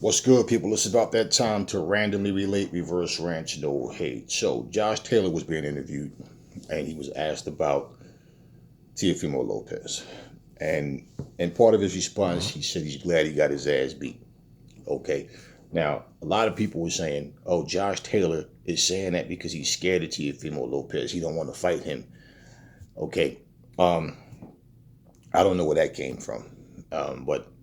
What's good, people? It's about that time to randomly relate reverse ranch no hate. So Josh Taylor was being interviewed, and he was asked about Teofimo Lopez, and in part of his response, he said he's glad he got his ass beat. Okay, now a lot of people were saying, "Oh, Josh Taylor is saying that because he's scared of Teofimo Lopez. He don't want to fight him." Okay, um, I don't know where that came from, but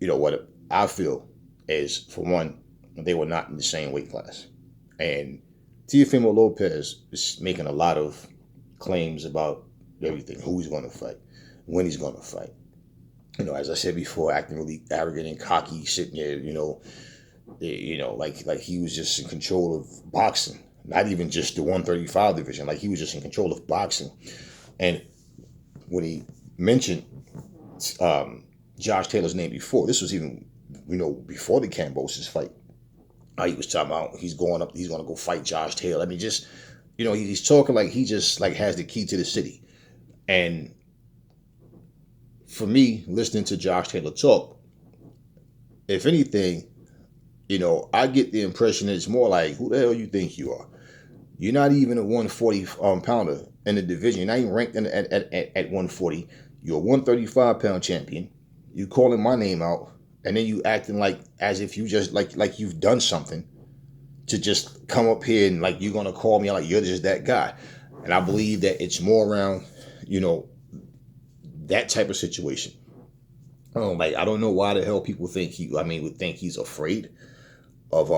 you know what I feel is, for one, they were not in the same weight class. And Teofimo Lopez is making a lot of claims about everything, who he's going to fight, when he's going to fight. As I said before, acting really arrogant and cocky, sitting there, like he was just in control of boxing, not even just the 135 division, like he was just in control of boxing. And when he mentioned Josh Taylor's name before, this was even before the Cambosis fight. He was talking about he's going to go fight Josh Taylor. I mean, just he's talking like he just like has the key to the city. And for me, listening to Josh Taylor talk, if anything, I get the impression that it's more like, who the hell you think you are? You're not even a 140 pounder in the division. You're not even ranked at 140. You're a 135 pound champion. You calling my name out, and then you acting like as if you just like you've done something to just come up here and like you're gonna call me out like you're just that guy. And I believe that it's more around, that type of situation. I don't know why the hell people would think he's afraid of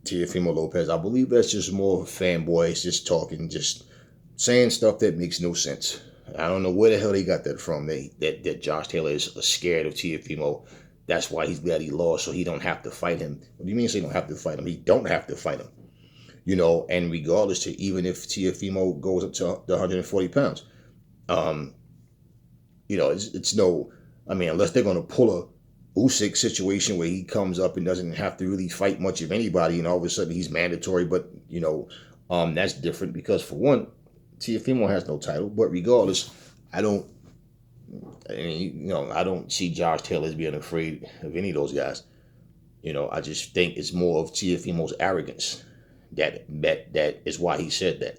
Teofimo Lopez. I believe that's just more fanboys just talking, just saying stuff that makes no sense. I don't know where the hell they got that from. That Josh Taylor is scared of Teofimo. That's why he's glad he lost, so he don't have to fight him. What do you mean? So he don't have to fight him? He don't have to fight him. And regardless to even if Teofimo goes up to the 140 pounds, it's no. I mean, unless they're gonna pull a Usyk situation where he comes up and doesn't have to really fight much of anybody, and all of a sudden he's mandatory. But that's different because, for one, Teofimo has no title. But regardless, I don't see Josh Taylor as being afraid of any of those guys. I just think it's more of Teofimo's arrogance that is why he said that.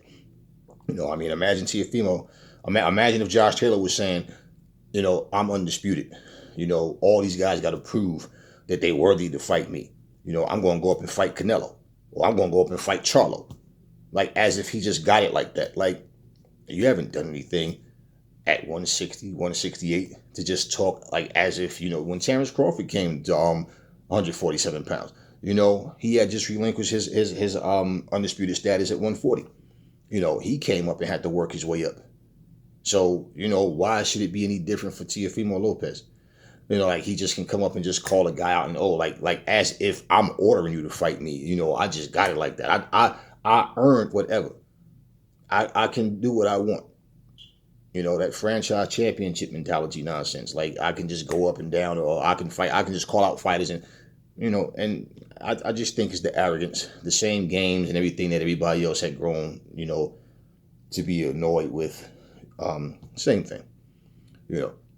Imagine Teofimo. Imagine if Josh Taylor was saying, I'm undisputed. All these guys got to prove that they're worthy to fight me. I'm going to go up and fight Canelo, or I'm going to go up and fight Charlo. Like, as if he just got it like that. Like, you haven't done anything at 160, 168 to just talk like as if, when Terrence Crawford came to 147 pounds, he had just relinquished his undisputed status at 140. He came up and had to work his way up. So, why should it be any different for Teofimo Lopez? Like he just can come up and just call a guy out and like as if I'm ordering you to fight me. I just got it like that. I earned whatever. I can do what I want. That franchise championship mentality nonsense. Like I can just go up and down, or I can fight. I can just call out fighters, and and I just think it's the arrogance, the same games and everything that everybody else had grown, to be annoyed with. Same thing.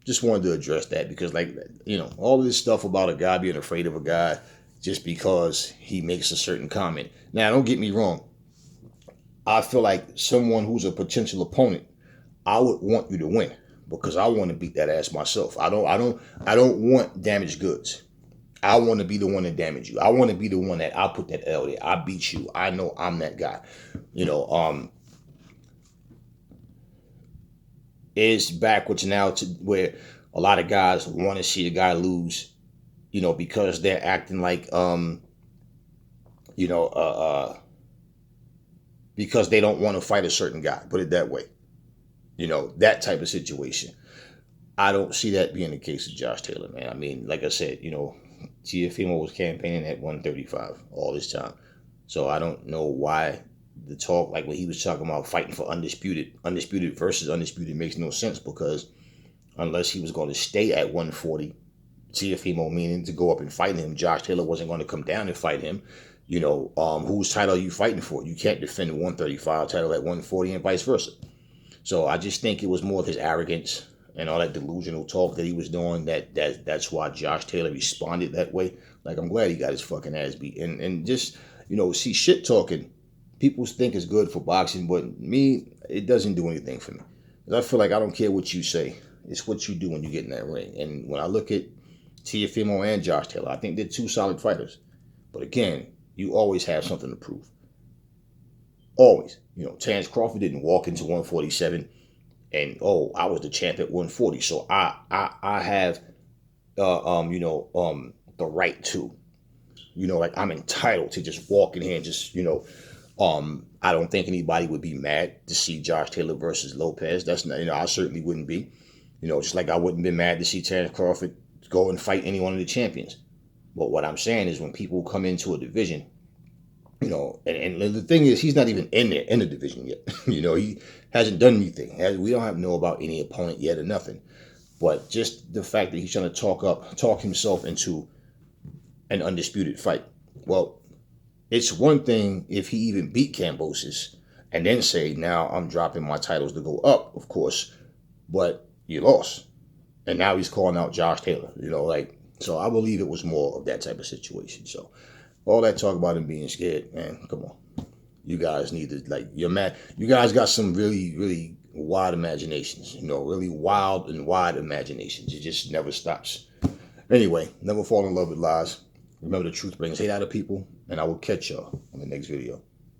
Just wanted to address that because, all of this stuff about a guy being afraid of a guy just because he makes a certain comment. Now, don't get me wrong. I feel like someone who's a potential opponent, I would want you to win because I want to beat that ass myself. I don't want damaged goods. I want to be the one to damage you. I want to be the one that I put that L there. I beat you. I know I'm that guy. It's backwards now to where a lot of guys want to see the guy lose, because they're acting like, because they don't want to fight a certain guy. Put it that way. That type of situation. I don't see that being the case with Josh Taylor, man. I mean, like I said, Teofimo was campaigning at 135 all this time. So I don't know why the talk, like when he was talking about fighting for undisputed versus undisputed makes no sense because unless he was going to stay at 140, Teofimo meaning to go up and fight him, Josh Taylor wasn't going to come down and fight him. Whose title are you fighting for? You can't defend the 135 title at 140 and vice versa. So I just think it was more of his arrogance and all that delusional talk that he was doing, that's why Josh Taylor responded that way. Like, I'm glad he got his fucking ass beat. And just, see, shit talking, people think is good for boxing, but me, it doesn't do anything for me. I feel like I don't care what you say. It's what you do when you get in that ring. And when I look at Teofimo and Josh Taylor, I think they're two solid fighters. But again, you always have something to prove. Always. Terence Crawford didn't walk into 147 and, I was the champ at 140. So I have the right to, like, I'm entitled to just walk in here and just, I don't think anybody would be mad to see Josh Taylor versus Lopez. That's not, I certainly wouldn't be. Just like I wouldn't be mad to see Terence Crawford go and fight any one of the champions. But what I'm saying is when people come into a division, and the thing is, he's not even in the division yet. He hasn't done anything. We don't know about any opponent yet or nothing. But just the fact that he's trying to talk himself into an undisputed fight. Well, it's one thing if he even beat Kambosos and then say, now I'm dropping my titles to go up, of course, but you lost. And now he's calling out Josh Taylor, so I believe it was more of that type of situation. So all that talk about him being scared, man, come on. You guys need to, you're mad. You guys got some really, really wild imaginations, really wild and wide imaginations. It just never stops. Anyway, never fall in love with lies. Remember, the truth brings hate out of people, and I will catch y'all on the next video.